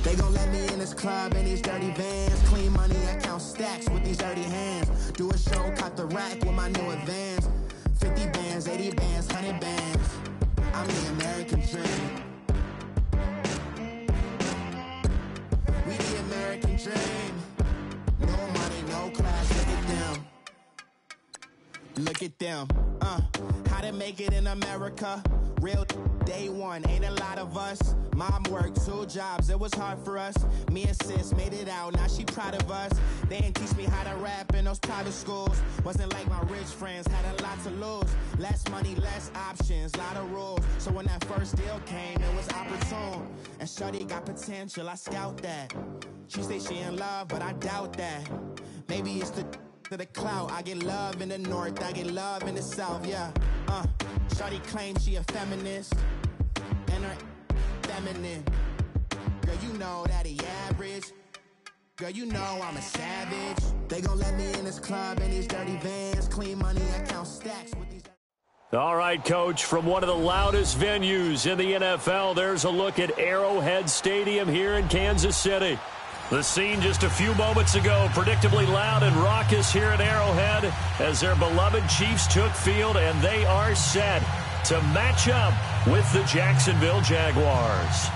They gon' let me in this club in these dirty vans. Clean money, I count stacks with these dirty hands. Do a show, cop the rack with my new advance. 50 bands, 80 bands, 100 bands. I'm the American dream. We the American dream. No money, no class, look at them. Look at them, how to make it in America. Real day one, ain't a lot of us. Mom worked 2 jobs, it was hard for us. Me and sis made it out, now she proud of us. They didn't teach me how to rap in those private schools. Wasn't like my rich friends, had a lot to lose. Less money, less options, lot of rules. So when that first deal came, it was opportune. And shorty got potential, I scout that. She say she in love, but I doubt that. Maybe it's to the clout. I get love in the north, I get love in the south, yeah. Shorty claims she a feminist, and her feminine. Girl, you know that he average. Girl, you know I'm a savage. They gon' let me in this club in these dirty vans. Clean money, I count stacks with these. All right, Coach, from one of the loudest venues in the NFL, there's a look at Arrowhead Stadium here in Kansas City. The scene just a few moments ago, predictably loud and raucous here at Arrowhead as their beloved Chiefs took field, and they are set to match up with the Jacksonville Jaguars.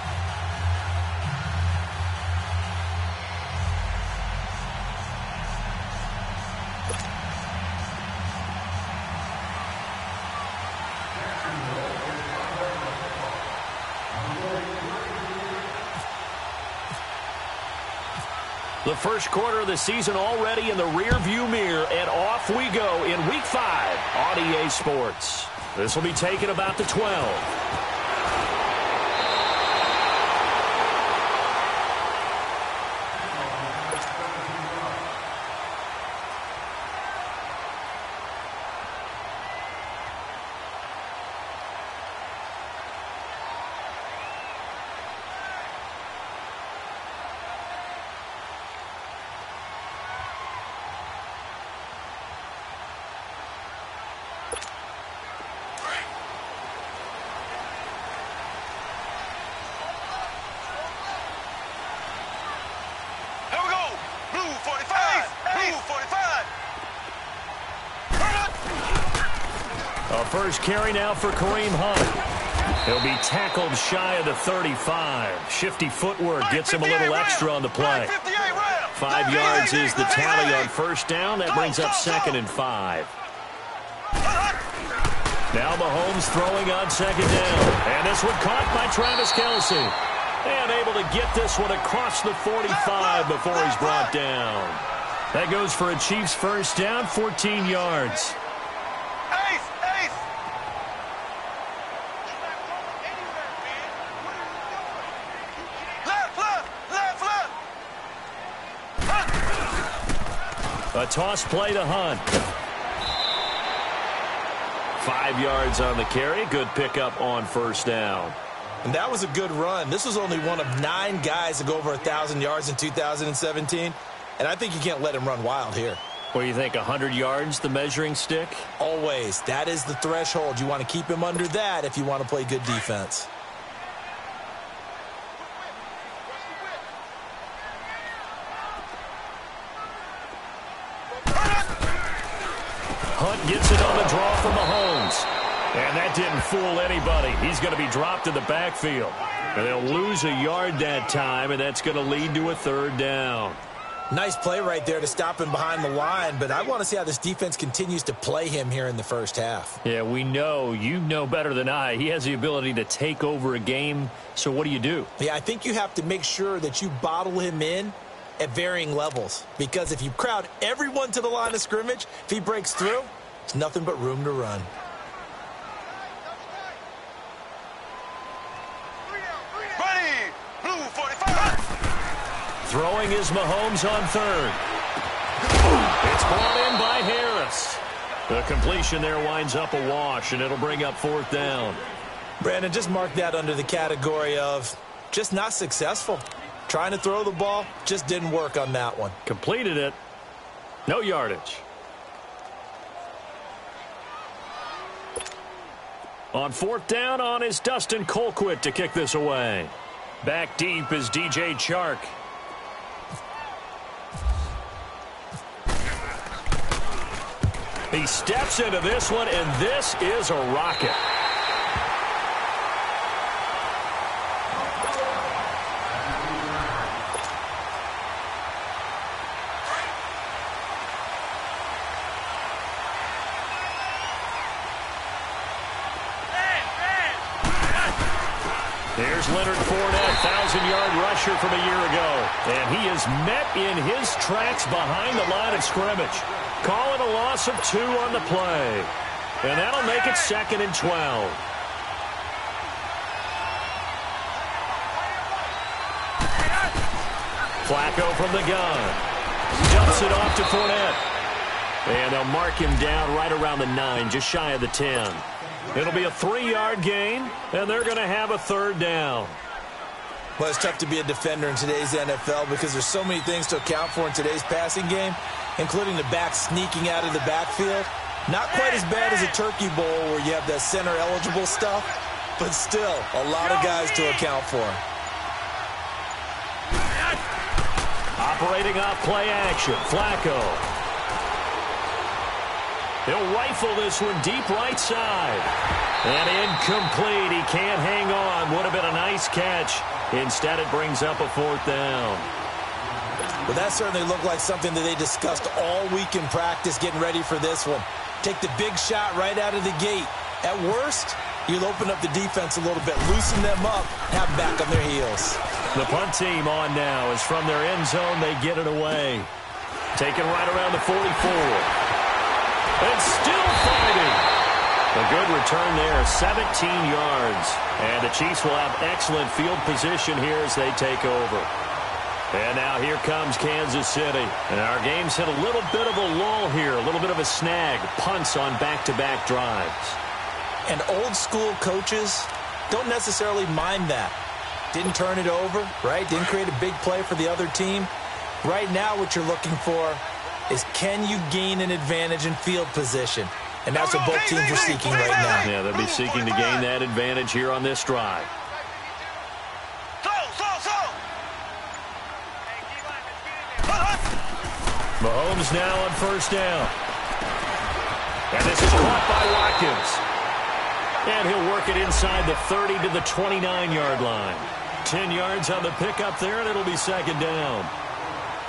The first quarter of the season already in the rearview mirror, and off we go in Week 5 on EA Sports. This will be taken about the 12. First carry now for Kareem Hunt. He'll be tackled shy of the 35. Shifty footwork gets him a little extra on the play. 5 yards is the tally on first down. That brings up 2nd and 5. Now Mahomes throwing on 2nd down. And this one caught by Travis Kelce. And able to get this one across the 45 before he's brought down. That goes for a Chiefs first down, 14 yards. A toss play to Hunt. 5 yards on the carry. Good pickup on first down. And that was a good run. This was only one of 9 guys to go over 1,000 yards in 2017. And I think you can't let him run wild here. What do you think, 100 yards, the measuring stick? Always. That is the threshold. You want to keep him under that if you want to play good defense. Hunt gets it on the draw from Mahomes. And that didn't fool anybody. He's going to be dropped in the backfield. And they'll lose a yard that time, and that's going to lead to a 3rd down. Nice play right there to stop him behind the line, but I want to see how this defense continues to play him here in the first half. Yeah, we know. You know better than I. He has the ability to take over a game, so what do? Yeah, I think you have to make sure that you bottle him in at varying levels, because if you crowd everyone to the line of scrimmage, if he breaks through, there's nothing but room to run. Ready, blue 45. Throwing is Mahomes on third. It's brought in by Harris. The completion there winds up a wash, and it'll bring up fourth down. Brandon, just mark that under the category of just not successful. Trying to throw the ball, just didn't work on that one. Completed it. No yardage. On fourth down on is Dustin Colquitt to kick this away. Back deep is DJ Chark. He steps into this one, and this is a rocket. There's Leonard Fournette, 1,000-yard rusher from a year ago. And he is met in his tracks behind the line of scrimmage. Call it a loss of 2 on the play. And that'll make it 2nd and 12. Flacco from the gun. Dumps it off to Fournette. And they'll mark him down right around the 9, just shy of the 10. It'll be a 3-yard gain, and they're going to have a third down. Well, it's tough to be a defender in today's NFL because there's so many things to account for in today's passing game, including the back sneaking out of the backfield. Not quite as bad as a turkey bowl where you have that center-eligible stuff, but still a lot of guys to account for. Operating off play action, Flacco. He'll rifle this one deep right side. And incomplete. He can't hang on. Would have been a nice catch. Instead, it brings up a fourth down. Well, that certainly looked like something that they discussed all week in practice getting ready for this one. Take the big shot right out of the gate. At worst, you'll open up the defense a little bit, loosen them up, have them back on their heels. The punt team on now is from their end zone. They get it away. Taken right around the 44. And still fighting. A good return there, 17 yards. And the Chiefs will have excellent field position here as they take over. And now here comes Kansas City. And our game's hit a little bit of a lull here, a little bit of a snag. Punts on back-to-back drives. And old school coaches don't necessarily mind that. Didn't turn it over, right? Didn't create a big play for the other team. Right now what you're looking for is can you gain an advantage in field position? And that's what both teams are seeking right now. Yeah, they'll be seeking to gain that advantage here on this drive. Mahomes now on first down. And this is caught by Watkins. And he'll work it inside the 30 to the 29-yard line. 10 yards on the pickup there, and it'll be second down.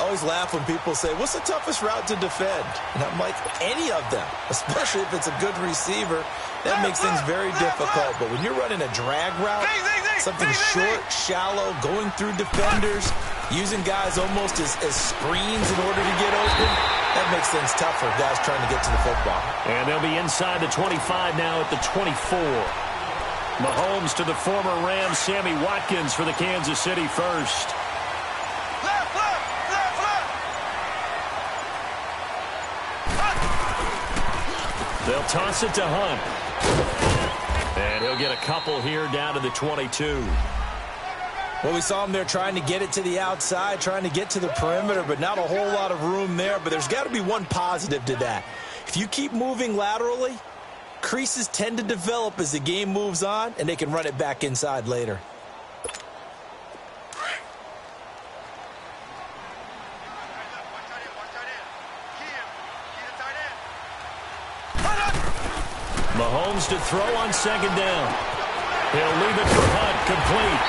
I always laugh when people say, what's the toughest route to defend? And I'm like, any of them, especially if it's a good receiver. That makes things very difficult. But when you're running a drag route, something short, shallow, going through defenders, using guys almost as screens in order to get open, that makes things tough for guys trying to get to the football. And they'll be inside the 25 now at the 24. Mahomes to the former Rams, Sammy Watkins for the Kansas City first. They'll toss it to Hunt. And he'll get a couple here down to the 22. Well, we saw him there trying to get it to the outside, trying to get to the perimeter, but not a whole lot of room there. But there's got to be one positive to that. If you keep moving laterally, creases tend to develop as the game moves on, and they can run it back inside later. Mahomes to throw on second down. He'll leave it for Hunt, complete.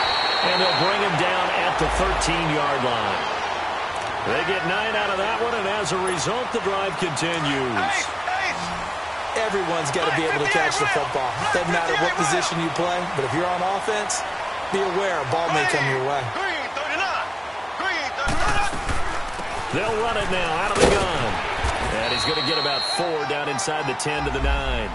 And they'll bring him down at the 13-yard line. They get 9 out of that one, and as a result, the drive continues. Everyone's got to be able to catch the football. Doesn't matter what position you play, but if you're on offense, be aware a ball may come your way. They'll run it now out of the gun. And he's going to get about 4 down inside the 10 to the 9.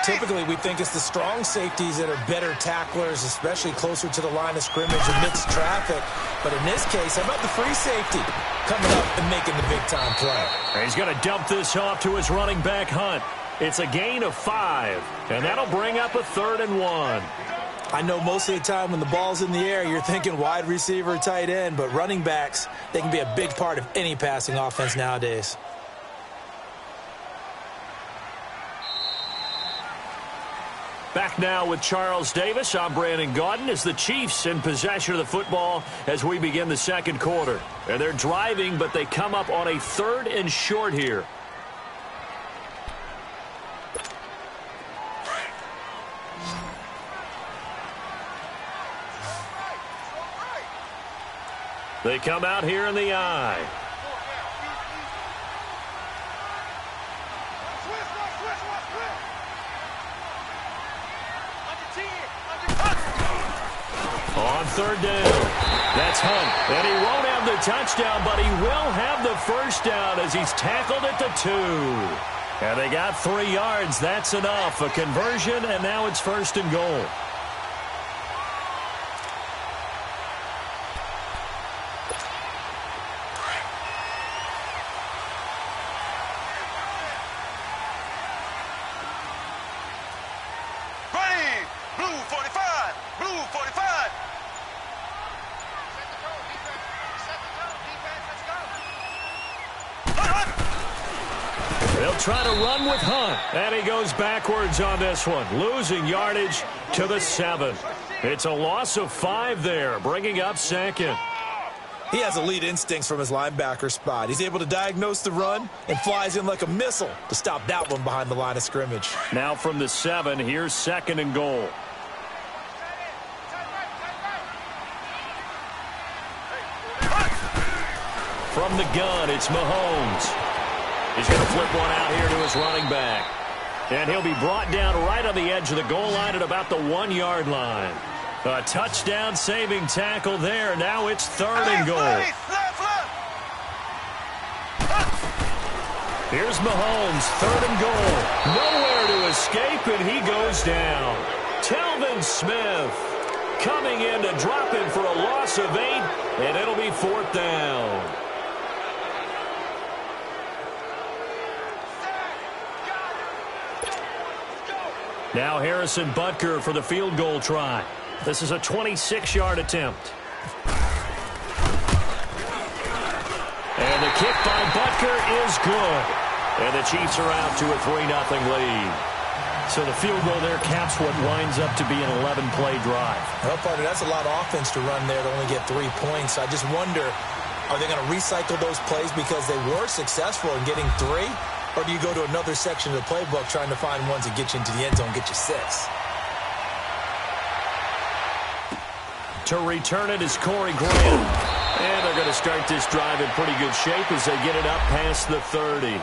Typically, we think it's the strong safeties that are better tacklers, especially closer to the line of scrimmage amidst traffic. But in this case, how about the free safety coming up and making the big-time play? He's going to dump this off to his running back, Hunt. It's a gain of 5, and that'll bring up a 3rd and 1. I know most of the time when the ball's in the air, you're thinking wide receiver, tight end, but running backs, they can be a big part of any passing offense nowadays. Back now with Charles Davis. I'm Brandon Gaudin as the Chiefs in possession of the football as we begin the second quarter. And they're driving, but they come up on a 3rd and short here. They come out here in the I. On 3rd down, that's Hunt. And he won't have the touchdown, but he will have the first down as he's tackled at the 2. And they got 3 yards. That's enough. A conversion, and now it's 1st and goal. Try to run with Hunt, and he goes backwards on this one, losing yardage to the 7. It's a loss of 5 there, bringing up 2nd. He has elite instincts from his linebacker spot. He's able to diagnose the run and flies in like a missile to stop that one behind the line of scrimmage. Now from the 7, here's 2nd and goal. From the gun, it's Mahomes. He's going to flip one out here to his running back. And he'll be brought down right on the edge of the goal line at about the 1-yard line. A touchdown-saving tackle there. Now it's 3rd and goal. Here's Mahomes, 3rd and goal. Nowhere to escape, and he goes down. Telvin Smith coming in to drop him for a loss of 8, and it'll be 4th down. Now Harrison Butker for the field goal try. This is a 26-yard attempt. And the kick by Butker is good. And the Chiefs are out to a 3-0 lead. So the field goal there caps what winds up to be an 11-play drive. Well, partner, that's a lot of offense to run there to only get 3 points. I just wonder, are they going to recycle those plays because they were successful in getting 3? Or do you go to another section of the playbook trying to find ones that get you into the end zone, get you 6? To return it is Corey Graham. And they're going to start this drive in pretty good shape as they get it up past the 30.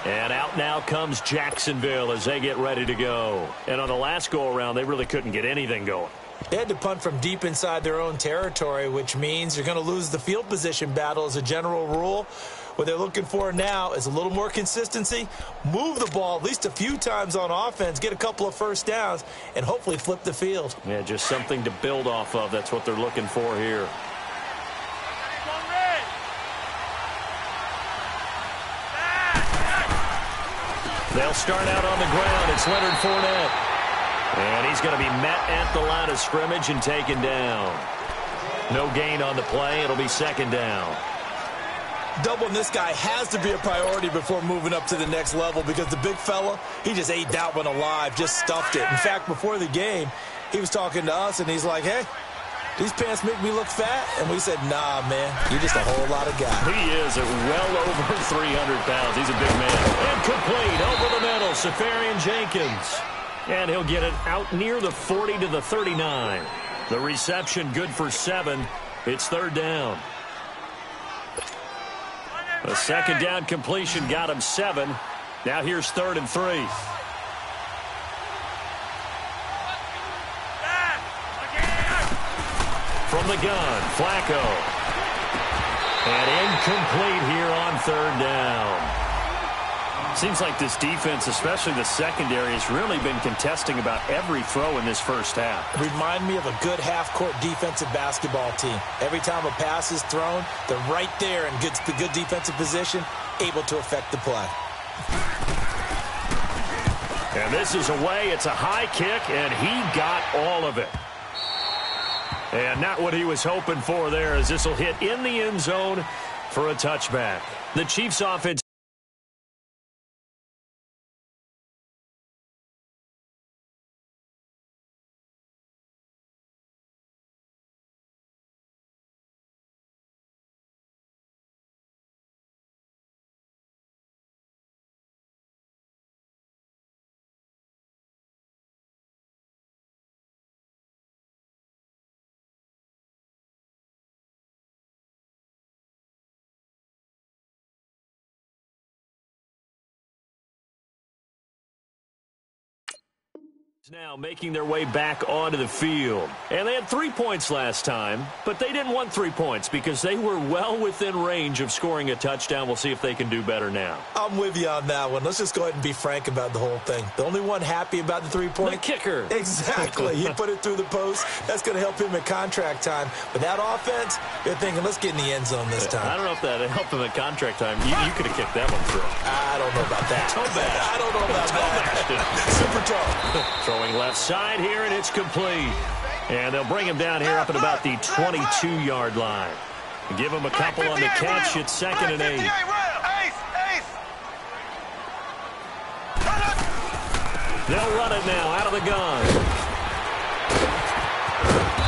And out now comes Jacksonville as they get ready to go. And on the last go-around, they really couldn't get anything going. They had to punt from deep inside their own territory, which means you're going to lose the field position battle as a general rule. What they're looking for now is a little more consistency, move the ball at least a few times on offense, get a couple of first downs, and hopefully flip the field. Yeah, just something to build off of. That's what they're looking for here. They'll start out on the ground. It's Leonard Fournette. And he's going to be met at the line of scrimmage and taken down. No gain on the play. It'll be 2nd down. Doubling this guy has to be a priority before moving up to the next level because the big fella, he just ate that one alive, just stuffed it. In fact, before the game, he was talking to us, and he's like, hey, these pants make me look fat. And we said, nah, man, you're just a whole lot of guy. He is at well over 300 pounds. He's a big man. And complete over the middle, Safarian Jenkins. And he'll get it out near the 40 to the 39. The reception good for 7. It's 3rd down. A second down completion got him 7. Now here's 3rd and 3. From the gun, Flacco. And incomplete here on 3rd down. Seems like this defense, especially the secondary, has really been contesting about every throw in this first half. Remind me of a good half-court defensive basketball team. Every time a pass is thrown, they're right there in good defensive position, able to affect the play. And this is away. It's a high kick, and he got all of it. And not what he was hoping for there, as this will hit in the end zone for a touchback. The Chiefs' offense now making their way back onto the field. And they had 3 points last time, but they didn't want 3 points because they were well within range of scoring a touchdown. We'll see if they can do better now. I'm with you on that one. Let's just go ahead and be frank about the whole thing. The only one happy about the 3-point? The kicker. Exactly. He put it through the post. That's going to help him at contract time. But that offense, you're thinking, let's get in the end zone this time. I don't know if that helped him at contract time. You could have kicked that one through. I don't know about that. Toe bash. I don't know about that. Super toe. Throwing left side here, and it's complete. And they'll bring him down here up at about the 22-yard line. Give him a couple on the catch. It's 2nd and 8. They'll run it now out of the gun.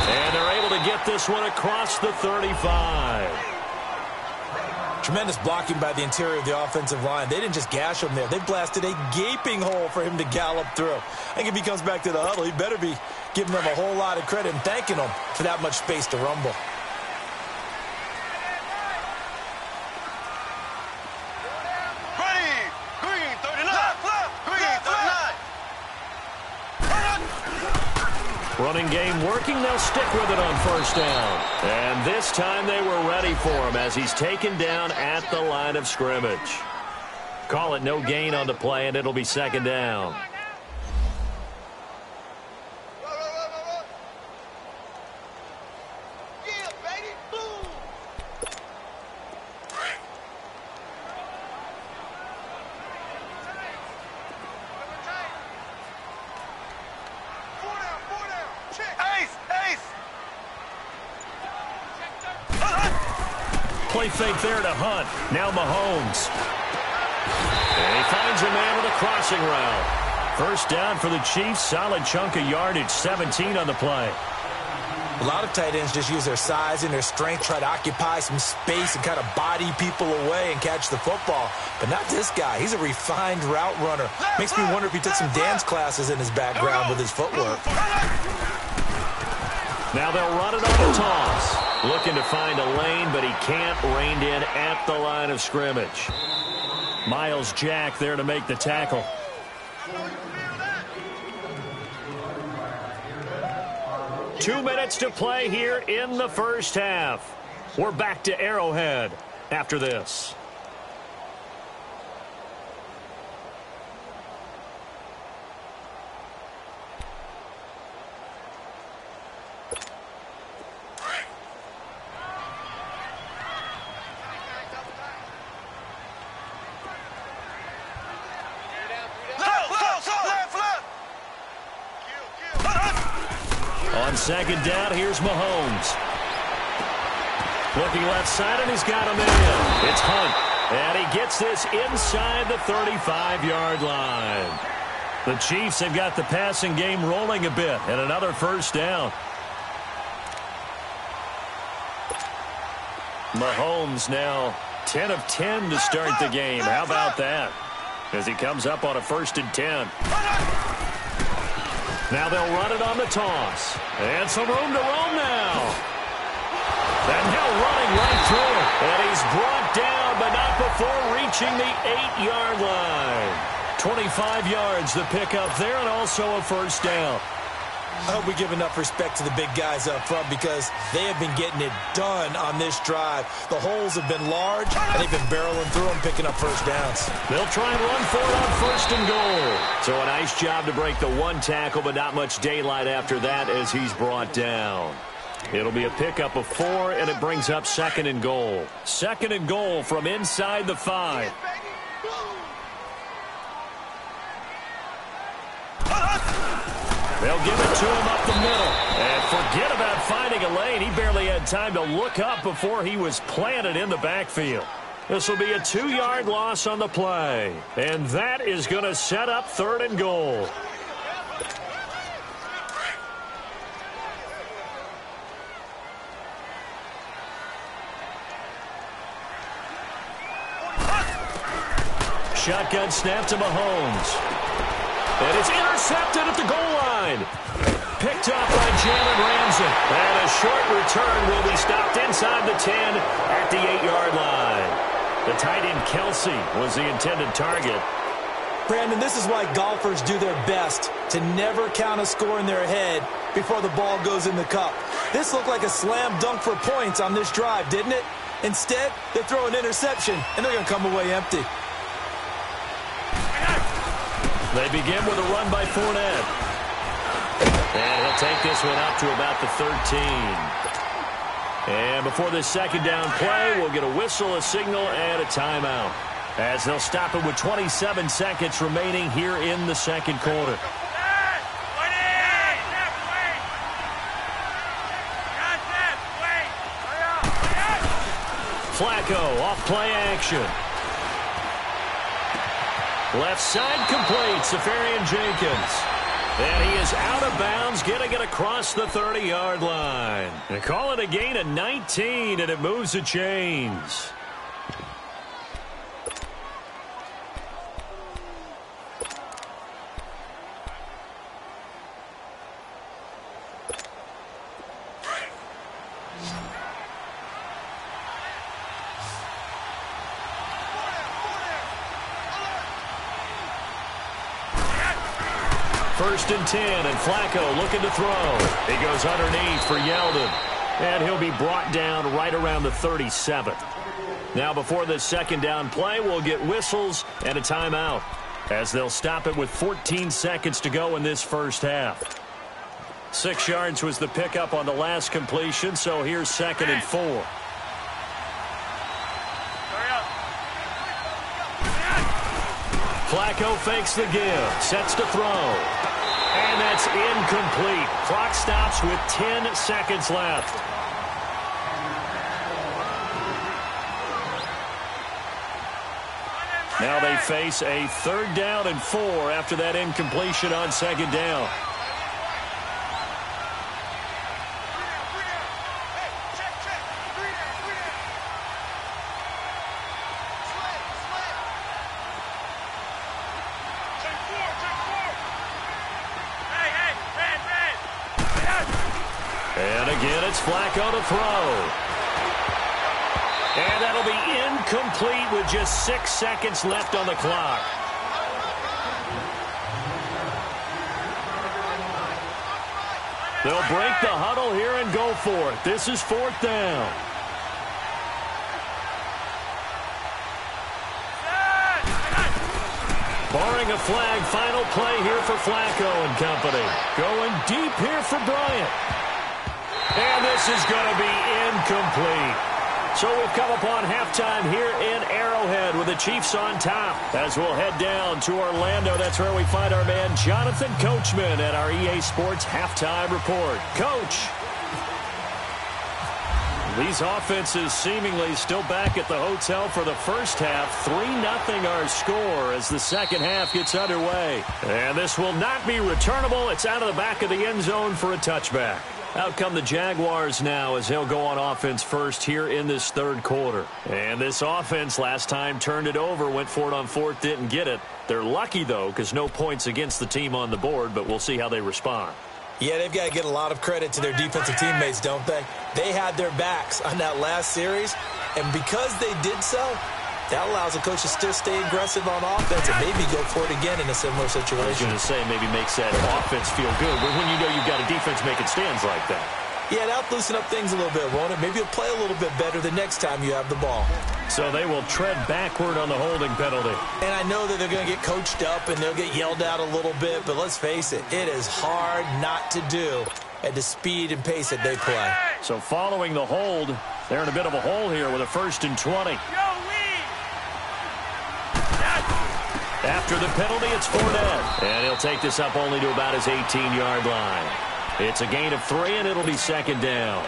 And they're able to get this one across the 35. Tremendous blocking by the interior of the offensive line. They didn't just gash him there. They blasted a gaping hole for him to gallop through. I think if he comes back to the huddle, he better be giving them a whole lot of credit and thanking them for that much space to rumble. Ready. Green 39. Green 39. Running game working. They'll stick with it on 1st down. And this time they were ready for him as he's taken down at the line of scrimmage. Call it no gain on the play, and it'll be 2nd down. Play fake there to Hunt. Now Mahomes. And he finds a man with a crossing route. 1st down for the Chiefs. Solid chunk of yardage. 17 on the play. A lot of tight ends just use their size and their strength, try to occupy some space and kind of body people away and catch the football. But not this guy. He's a refined route runner. Makes me wonder if he took some dance classes in his background with his footwork. Now they'll run it on a toss. Looking to find a lane, but he can't. Reined in at the line of scrimmage. Miles Jack there to make the tackle. Two minutes to play here in the first half. We're back to Arrowhead after this. On 2nd down, here's Mahomes. Looking left side, and he's got him in. It's Hunt, and he gets this inside the 35-yard line. The Chiefs have got the passing game rolling a bit, and another 1st down. Mahomes now 10 of 10 to start the game. How about that? As he comes up on a 1st and 10. Now they'll run it on the toss. And some room to roam now. And now running right through it. And he's brought down, but not before reaching the 8-yard line. 25 yards the pickup there, and also a first down. I hope we give enough respect to the big guys up front because they have been getting it done on this drive. The holes have been large, and they've been barreling through them, picking up first downs. They'll try and run for it on first and goal. So a nice job to break the one tackle, but not much daylight after that as he's brought down. It'll be a pickup of 4, and it brings up second and goal. Second and goal from inside the 5. They'll give it to him up the middle. And forget about finding a lane. He barely had time to look up before he was planted in the backfield. This will be a 2-yard loss on the play. And that is going to set up third and goal. Shotgun snap to Mahomes. And it's intercepted at the goal line. Picked up by Jalen Ramsey. And a short return will be stopped inside the 10 at the 8-yard line. The tight end Kelsey was the intended target. Brandon, this is why golfers do their best to never count a score in their head before the ball goes in the cup. This looked like a slam dunk for points on this drive, didn't it? Instead, they throw an interception, and they're going to come away empty. They begin with a run by Fournette. And he'll take this one up to about the 13. And before this second down play, we'll get a whistle, a signal, and a timeout. As they'll stop it with 27 seconds remaining here in the second quarter. Flacco off play action. Left side complete, Safarian Jenkins. And he is out of bounds, getting it across the 30-yard line. And call it a gain of 19, and it moves the chains. First and 10, and Flacco looking to throw. He goes underneath for Yeldon, and he'll be brought down right around the 37. Now, before this second down play, we'll get whistles and a timeout, as they'll stop it with 14 seconds to go in this first half. 6 yards was the pickup on the last completion, so here's second and 4. Flacco fakes the give, sets to throw. And that's incomplete. Clock stops with 10 seconds left. Now they face a 3rd down and 4 after that incompletion on second down. Flacco to throw. And that'll be incomplete with just 6 seconds left on the clock. They'll break the huddle here and go for it. This is 4th down. Barring a flag, final play here for Flacco and company. Going deep here for Bryant. And this is going to be incomplete. So we've come upon halftime here in Arrowhead with the Chiefs on top. As we'll head down to Orlando, that's where we find our man Jonathan Coachman at our EA Sports Halftime Report. Coach. These offenses seemingly still back at the hotel for the first half. 3-0 our score as the second half gets underway. And this will not be returnable. It's out of the back of the end zone for a touchback. Out come the Jaguars now as they'll go on offense first here in this third quarter. And this offense last time turned it over, went for it on 4th, didn't get it. They're lucky, though, because no points against the team on the board, but we'll see how they respond. Yeah, they've got to get a lot of credit to their defensive teammates, don't they? They had their backs on that last series, and because they did so, that allows the coach to still stay aggressive on offense and maybe go for it again in a similar situation. I was going to say maybe makes that offense feel good, but when you know you've got a defense making stands like that. Yeah, that'll loosen up things a little bit, won't it? Maybe you'll play a little bit better the next time you have the ball. So they will tread backward on the holding penalty. And I know that they're going to get coached up and they'll get yelled at a little bit, but let's face it, it is hard not to do at the speed and pace that they play. So following the hold, they're in a bit of a hole here with a 1st and 20. After the penalty, it's Fournette. And he'll take this up only to about his 18-yard line. It's a gain of 3, and it'll be 2nd down.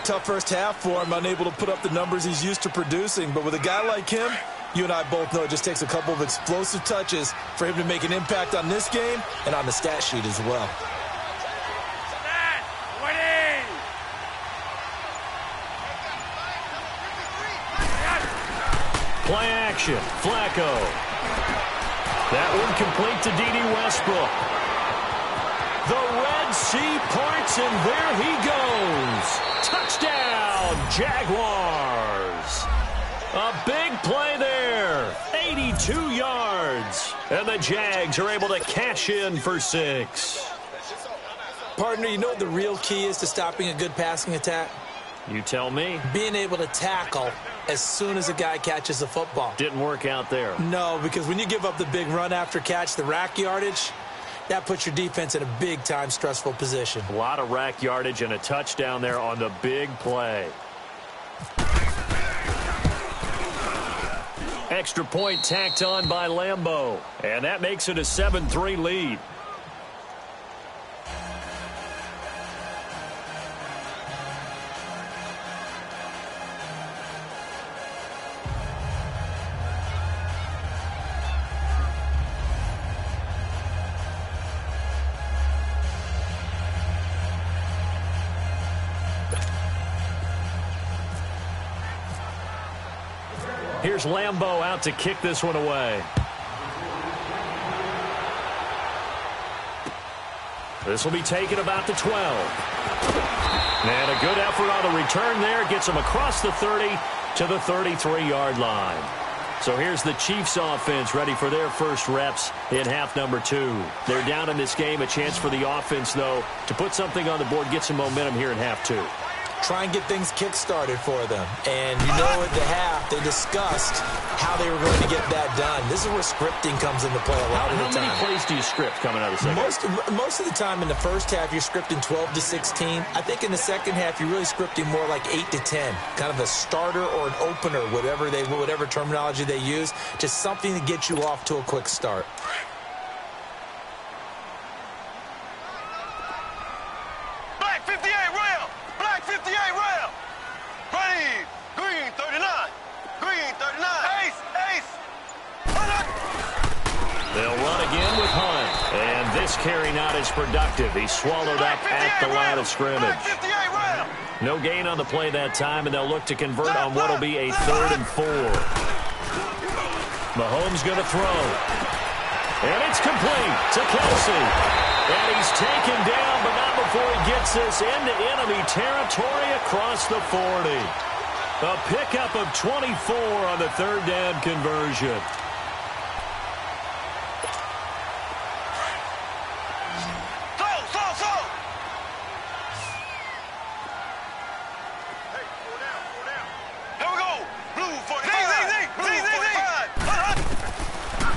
Tough first half for him, unable to put up the numbers he's used to producing. But with a guy like him, you and I both know it just takes a couple of explosive touches for him to make an impact on this game and on the stat sheet as well. Play action. Flacco. That one complete to D.D. Westbrook. The Red Sea parts, and there he goes. Touchdown, Jaguars. A big play there. 82 yards. And the Jags are able to cash in for 6. Partner, you know what the real key is to stopping a good passing attack? You tell me. Being able to tackle as soon as a guy catches the football. Didn't work out there. No, because when you give up the big run after catch, the rack yardage, that puts your defense in a big-time stressful position. A lot of rack yardage and a touchdown there on the big play. Extra point tacked on by Lambeau. And that makes it a 7-3 lead. Here's Lambeau out to kick this one away. This will be taken about the 12. And a good effort on the return there. Gets him across the 30 to the 33-yard line. So here's the Chiefs offense ready for their first reps in half number 2. They're down in this game. A chance for the offense, though, to put something on the board, get some momentum here in half 2. Try and get things kick-started for them. And you know at the half, they discussed how they were going to get that done. This is where scripting comes into play a lot of the time. How many plays do you script coming out of the second? Most of the time in the first half, you're scripting 12 to 16. I think in the second half, you're really scripting more like 8 to 10. Kind of a starter or an opener, whatever terminology they use. Just something to get you off to a quick start. Carry not as productive. He swallowed up at the line of scrimmage. No gain on the play that time, and they'll look to convert on what will be a 3rd and 4. Mahomes going to throw. And it's complete to Kelsey. And he's taken down, but not before he gets this into enemy territory across the 40. A pickup of 24 on the 3rd down conversion.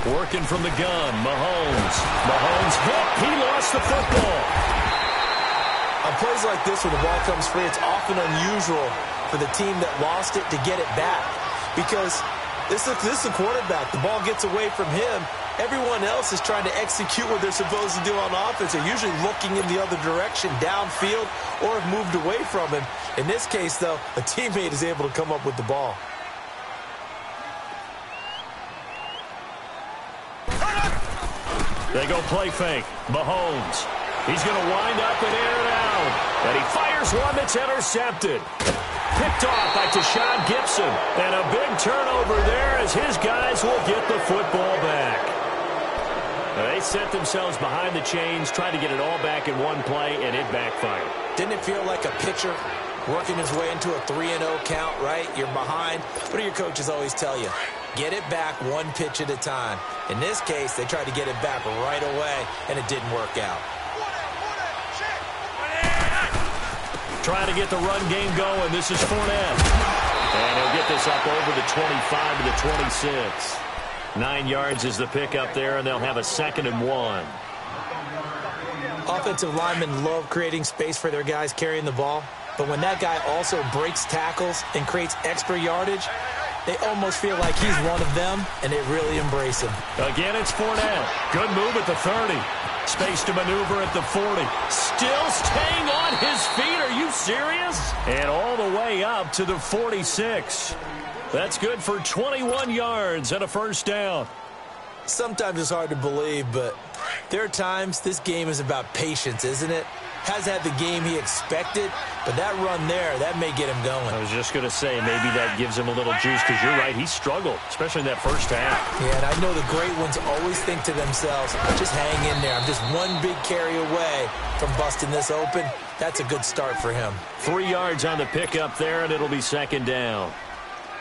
Working from the gun, Mahomes hit. He lost the football. On plays like this where the ball comes free, it's often unusual for the team that lost it to get it back. Because this is a quarterback. The ball gets away from him. Everyone else is trying to execute what they're supposed to do on offense. They're usually looking in the other direction, downfield, or have moved away from him. In this case, though, a teammate is able to come up with the ball. They go play fake. Mahomes. He's going to wind up and air it out. And he fires one that's intercepted. Picked off by Tashawn Gibson. And a big turnover there as his guys will get the football back. They set themselves behind the chains, tried to get it all back in one play, and it backfired. Didn't it feel like a pitcher working his way into a 3-0 count, right? You're behind. What do your coaches always tell you? Get it back one pitch at a time. In this case, they tried to get it back right away, and it didn't work out. Trying to get the run game going. This is Fournette. And he'll get this up over the 25 to the 26. 9 yards is the pickup there, and they'll have a 2nd and 1. Offensive linemen love creating space for their guys carrying the ball, but when that guy also breaks tackles and creates extra yardage, they almost feel like he's one of them, and they really embrace him. Again, it's Fournette. Good move at the 30. Space to maneuver at the 40. Still staying on his feet. Are you serious? And all the way up to the 46. That's good for 21 yards and a 1st down. Sometimes it's hard to believe, but there are times this game is about patience, isn't it? Has had the game he expected, but that run there, that may get him going. I was just going to say, maybe that gives him a little juice, because you're right, he struggled, especially in that 1st half. Yeah, and I know the great ones always think to themselves, just hang in there. I'm just one big carry away from busting this open. That's a good start for him. 3 yards on the pickup there, and it'll be 2nd down.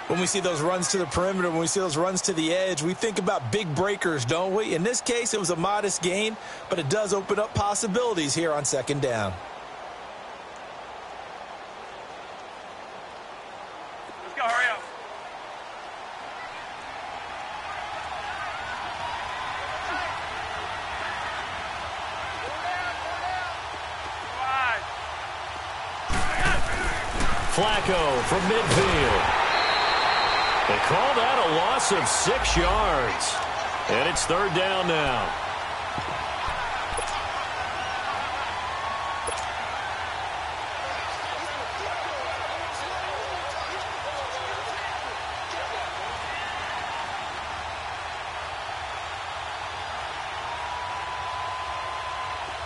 When we see those runs to the perimeter, when we see those runs to the edge, we think about big breakers, don't we? In this case, it was a modest gain, but it does open up possibilities here on 2nd down. Let's go, hurry up. Flacco from midfield. They call that a loss of 6 yards. And it's 3rd down now.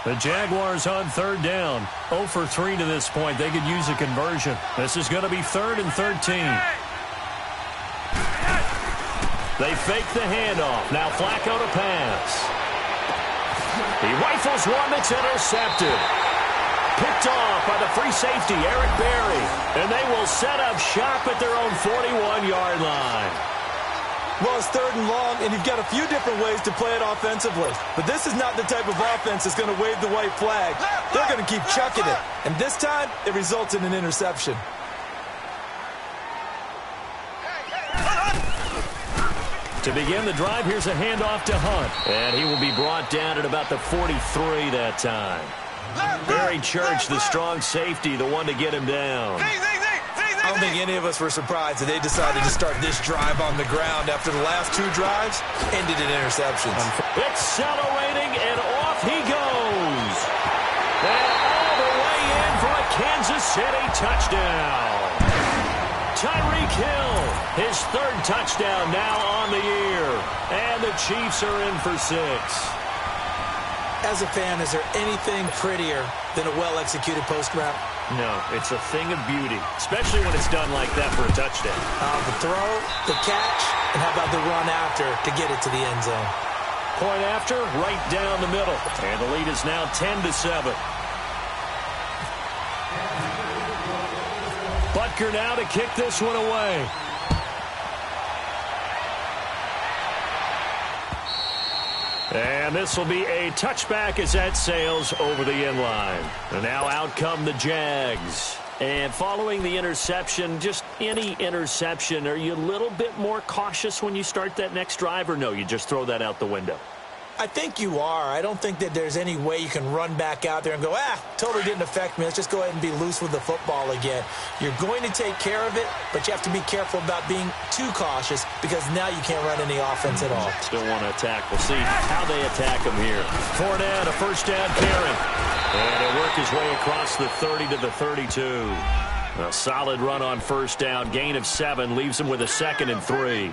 The Jaguars on 3rd down. 0 for 3 to this point. They could use a conversion. This is going to be 3rd and 13. They fake the handoff. Now Flacco to pass. He rifles one that's intercepted. Picked off by the free safety, Eric Berry. And they will set up shop at their own 41-yard line. Well, it's 3rd and long, and you've got a few different ways to play it offensively. But this is not the type of offense that's going to wave the white flag. They're going to keep chucking it. And this time, it results in an interception. To begin the drive, here's a handoff to Hunt. And he will be brought down at about the 43 that time. Barry Church, the strong safety, the one to get him down. I don't think any of us were surprised that they decided to start this drive on the ground after the last 2 drives ended in interceptions. Accelerating, and off he goes. And all the way in for a Kansas City touchdown. Tyreek Hill, his 3rd touchdown now on the year. And the Chiefs are in for 6. As a fan, is there anything prettier than a well-executed post route? No, it's a thing of beauty, especially when it's done like that for a touchdown. The throw, the catch, and how about the run after to get it to the end zone? Point after, right down the middle. And the lead is now 10-7. Butker now to kick this one away. And this will be a touchback as that sails over the end line. And now out come the Jags. And following the interception, just any interception, are you a little bit more cautious when you start that next drive, or no, you just throw that out the window? I think you are. I don't think that there's any way you can run back out there and go, totally didn't affect me. Let's just go ahead and be loose with the football again. You're going to take care of it, but you have to be careful about being too cautious because now you can't run any offense at all. Still want to attack. We'll see how they attack him here. Fournette, a 1st down carry. And he'll work his way across the 30 to the 32. A solid run on 1st down. Gain of 7 leaves him with a 2nd and 3.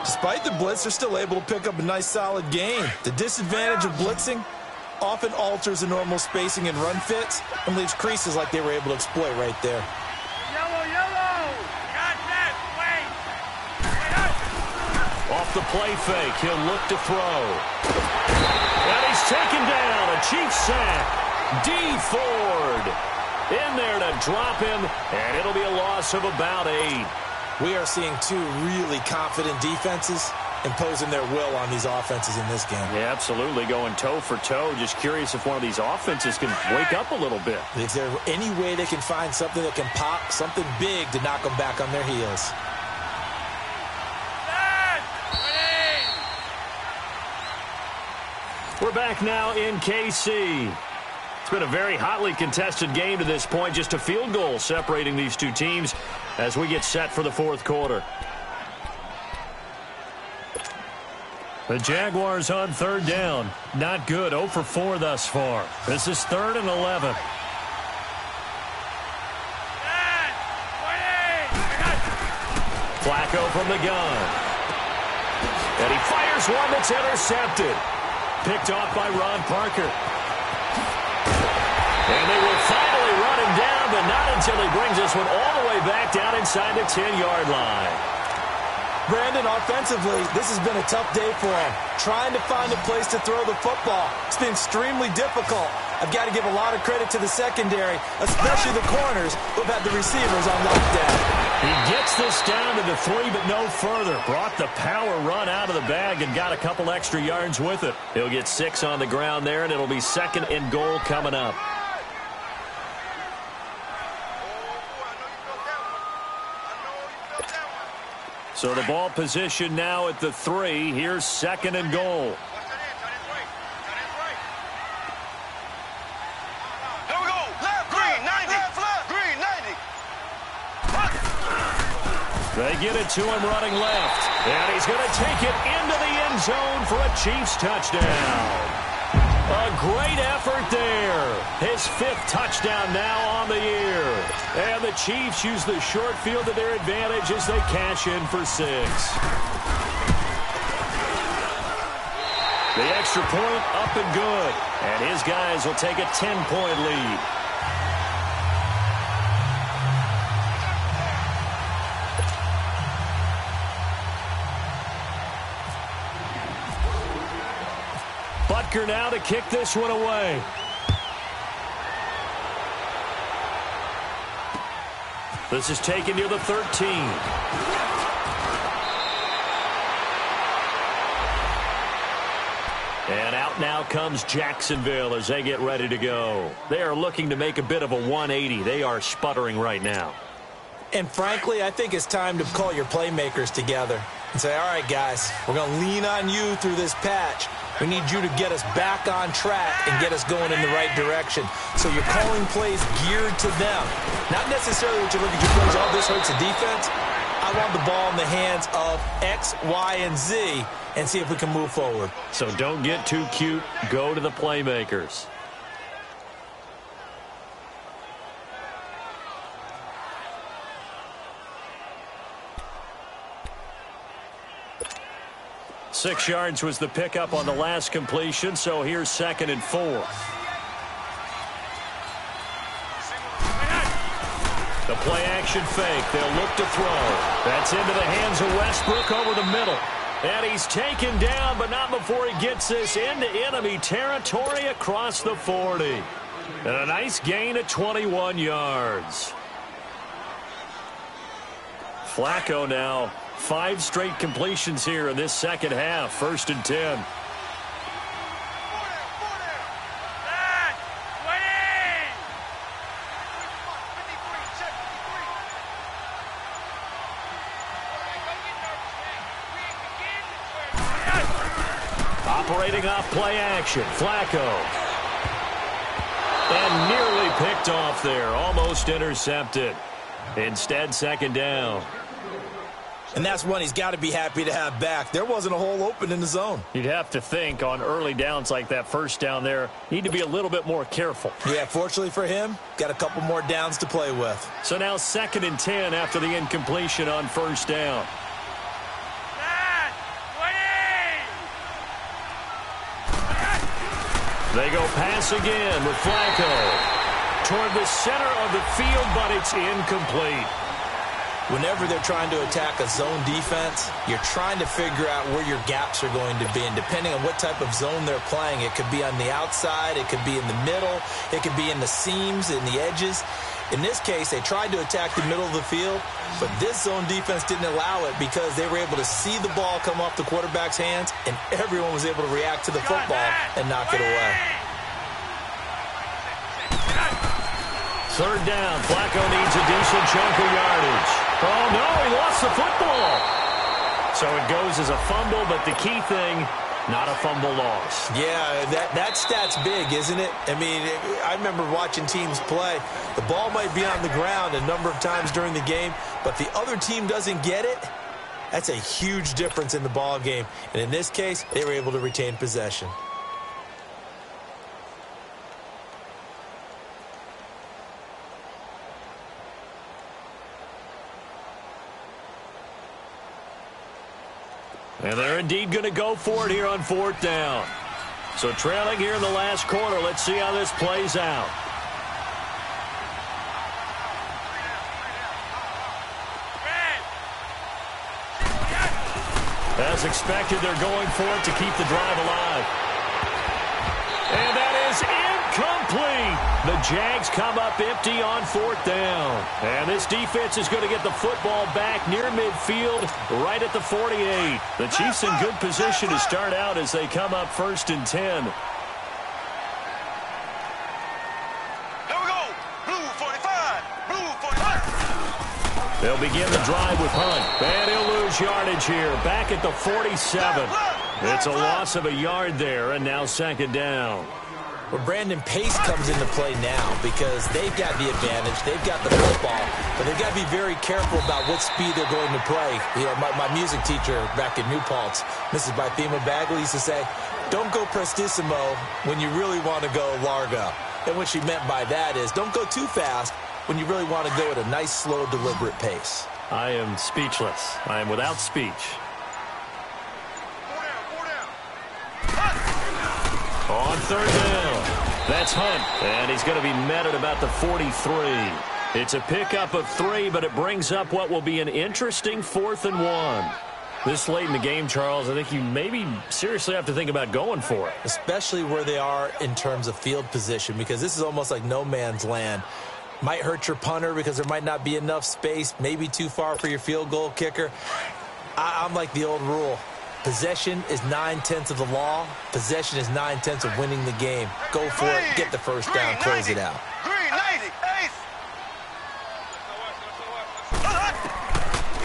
Despite the blitz, they're still able to pick up a nice, solid gain. The disadvantage of blitzing often alters the normal spacing and run fits and leaves creases like they were able to exploit right there. Yellow, yellow! Got that! Wait! Off the play fake, he'll look to throw. And he's taken down. A Chiefs sack. D. Ford in there to drop him, and it'll be a loss of about 8. We are seeing two really confident defenses imposing their will on these offenses in this game. Yeah, absolutely, going toe for toe. Just curious if one of these offenses can wake up a little bit. Is there any way they can find something that can pop, something big to knock them back on their heels? We're back now in KC. It's been a very hotly contested game to this point. Just a field goal separating these two teams as we get set for the fourth quarter. The Jaguars on third down. Not good. 0 for 4 thus far. This is 3rd and 11. Flacco from the gun. And he fires one that's intercepted. Picked off by Ron Parker. And they will finally run him down, but not until he brings this one all the way back down inside the 10-yard line. Brandon, offensively, this has been a tough day for him. Trying to find a place to throw the football. It's been extremely difficult. I've got to give a lot of credit to the secondary, especially the corners who've had the receivers on lockdown. He gets this down to the 3, but no further. Brought the power run out of the bag and got a couple extra yards with it. He'll get 6 on the ground there, and it'll be 2nd and goal coming up. So the ball position now at the 3. Here's 2nd and goal. Here we go. Left, green, 90. Left, green, 90. They get it to him running left. And he's going to take it into the end zone for a Chiefs touchdown. A great effort there. His 5th touchdown now on the year. And the Chiefs use the short field to their advantage as they cash in for 6. The extra point up and good. And his guys will take a 10-point lead. Butker now to kick this one away. This is taken near the 13. And out now comes Jacksonville as they get ready to go. They are looking to make a bit of a 180. They are sputtering right now. And frankly, I think it's time to call your playmakers together and say, all right, guys, we're going to lean on you through this patch. We need you to get us back on track and get us going in the right direction. So you're calling plays geared to them. Not necessarily what you look at your plays, oh, this hurts the defense. I want the ball in the hands of X, Y, and Z and see if we can move forward. So don't get too cute. Go to the playmakers. Six yards was the pickup on the last completion, so here's 2nd and 4. The play-action fake. They'll look to throw. That's into the hands of Westbrook over the middle. And he's taken down, but not before he gets this into enemy territory across the 40. And a nice gain of 21 yards. Flacco now. 5 straight completions here in this second half. 1st and 10. Operating off play action. Flacco. And nearly picked off there. Almost intercepted. Instead, 2nd down. And that's one he's got to be happy to have back. There wasn't a hole open in the zone. You'd have to think on early downs like that, 1st down there, need to be a little bit more careful. Yeah, fortunately for him, got a couple more downs to play with. So now 2nd and 10 after the incompletion on 1st down. They go pass again with Flacco. Toward the center of the field, but it's incomplete. whenever they're trying to attack a zone defense, you're trying to figure out where your gaps are going to be. And depending on what type of zone they're playing, it could be on the outside, it could be in the middle, it could be in the seams, in the edges. In this case, they tried to attack the middle of the field, but this zone defense didn't allow it because they were able to see the ball come off the quarterback's hands, and everyone was able to react to the football and knock it away. Third down. Flacco needs a decent chunk of yardage. Oh, no, he lost the football. So it goes as a fumble, but the key thing, not a fumble loss. Yeah, that stat's big, isn't it? I mean, I remember watching teams play. The ball might be on the ground a number of times during the game, but the other team doesn't get it. That's a huge difference in the ball game. And in this case, they were able to retain possession. And they're indeed going to go for it here on fourth down. So trailing here in the last quarter. Let's see how this plays out. As expected, they're going for it to keep the drive alive. And that is incomplete. The Jags come up empty on fourth down. And this defense is going to get the football back near midfield, right at the 48. The Chiefs in good position to start out as they come up 1st and 10. Here we go. Blue 45. Blue 45. They'll begin the drive with Hunt. And he'll lose yardage here, back at the 47. It's a loss of a yard there, and now 2nd down. Well, Brandon, pace comes into play now because they've got the advantage. They've got the football, but they've got to be very careful about what speed they're going to play. You know, my music teacher back in New Paltz, Mrs. Bythema Bagley, used to say, don't go prestissimo when you really want to go largo. And what she meant by that is don't go too fast when you really want to go at a nice, slow, deliberate pace. I am speechless. I am without speech. On 3rd down, that's Hunt, and he's going to be met at about the 43. It's a pickup of 3, but it brings up what will be an interesting 4th and 1. This late in the game, Charles, I think you maybe seriously have to think about going for it. Especially where they are in terms of field position, because this is almost like no man's land. Might hurt your punter because there might not be enough space, maybe too far for your field goal kicker. I'm like the old rule. Possession is 9/10 of the law. Possession is 9/10 of winning the game. Go for it. Get the first down. Close it out. Green 90. Ace.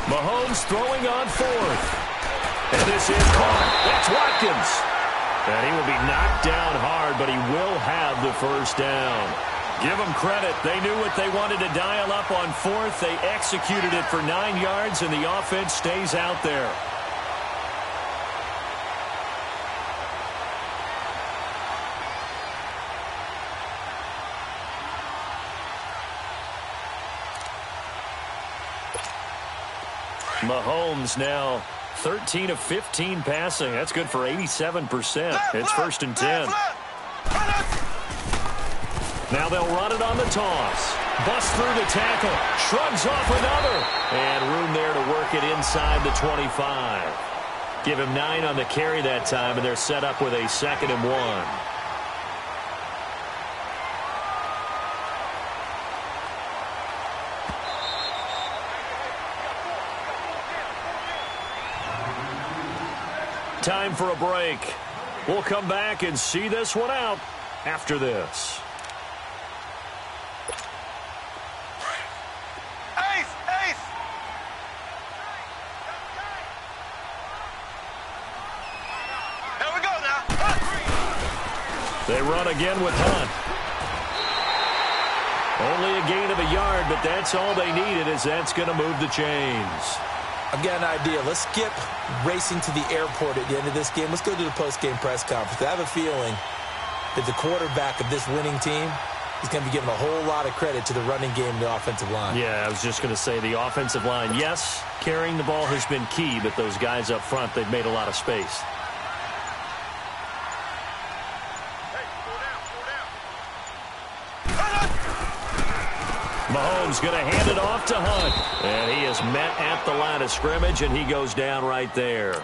Mahomes throwing on 4th. And this is caught. That's Watkins. And he will be knocked down hard, but he will have the first down. Give them credit. They knew what they wanted to dial up on 4th. They executed it for 9 yards, and the offense stays out there. Mahomes now 13 of 15 passing. That's good for 87%. It's 1st and 10. Now they'll run it on the toss. Busts through the tackle. Shrugs off another. And room there to work it inside the 25. Give him 9 on the carry that time, and they're set up with a 2nd and 1. Time for a break. We'll come back and see this one out after this. Ace. Ace. Here we go now. They run again with Hunt. Only a gain of a yard, but that's all they needed, as that's going to move the chains. I've got an idea. Let's skip racing to the airport at the end of this game. Let's go to the post-game press conference. I have a feeling that the quarterback of this winning team is going to be given a whole lot of credit to the running game and the offensive line. Yeah, I was just going to say the offensive line. Yes, carrying the ball has been key, but those guys up front, they've made a lot of space. Mahomes going to hand it off to Hunt. And he is met at the line of scrimmage, and he goes down right there.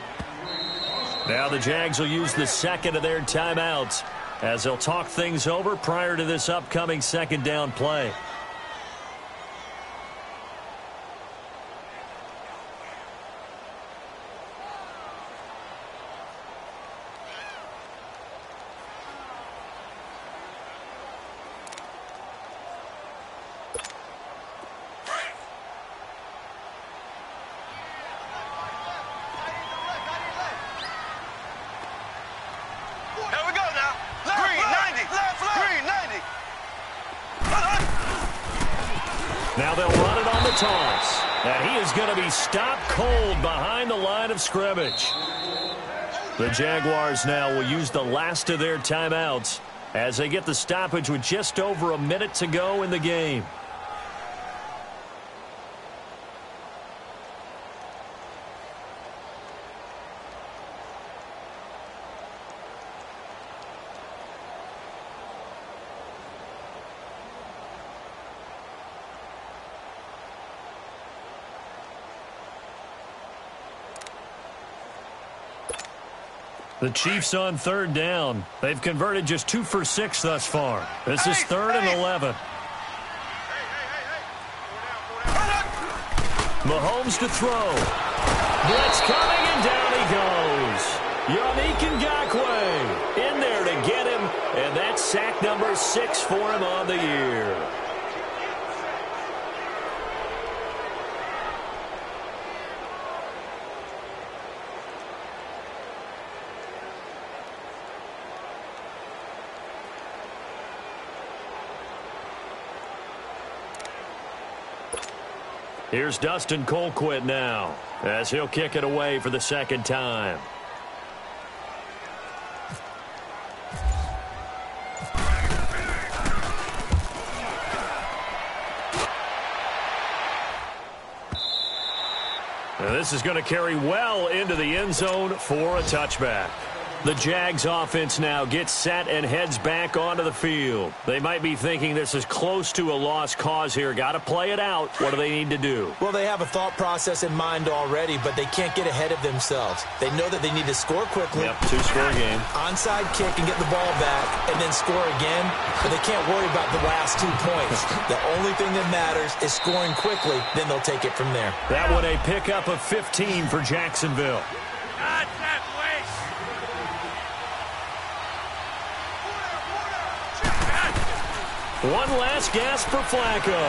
Now the Jags will use the second of their timeouts as they'll talk things over prior to this upcoming second down play. Now they'll run it on the toss. And he is going to be stopped cold behind the line of scrimmage. The Jaguars now will use the last of their timeouts as they get the stoppage with just over a minute to go in the game. The Chiefs on third down. They've converted just 2 for 6 thus far. This is 3rd and 11. Mahomes to throw. Blitz coming, and down he goes. Yannick Ngakoue in there to get him, and that's sack number 6 for him on the year. Here's Dustin Colquitt now as he'll kick it away for the second time. And this is going to carry well into the end zone for a touchback. The Jags offense now gets set and heads back onto the field. They might be thinking this is close to a lost cause here. Got to play it out. What do they need to do? Well, they have a thought process in mind already, but they can't get ahead of themselves. They know that they need to score quickly. Yep, 2-score game. Onside kick and get the ball back and then score again, but they can't worry about the last 2 points. The only thing that matters is scoring quickly, then they'll take it from there. That one a pickup of 15 for Jacksonville. One last gasp for Flacco.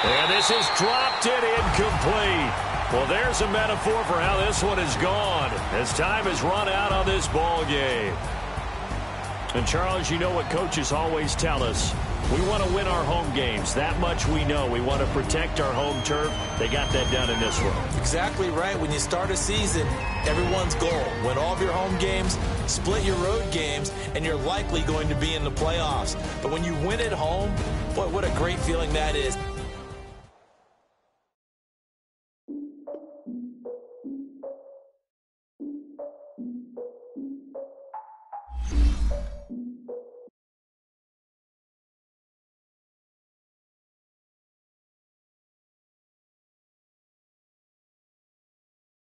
And this is dropped it incomplete. Well, there's a metaphor for how this one is gone as time has run out on this ball game. And, Charles, you know what coaches always tell us. We want to win our home games. That much we know. We want to protect our home turf. They got that done in this one. Exactly right. When you start a season, everyone's goal: win all of your home games, split your road games, and you're likely going to be in the playoffs. But when you win at home, boy, what a great feeling that is.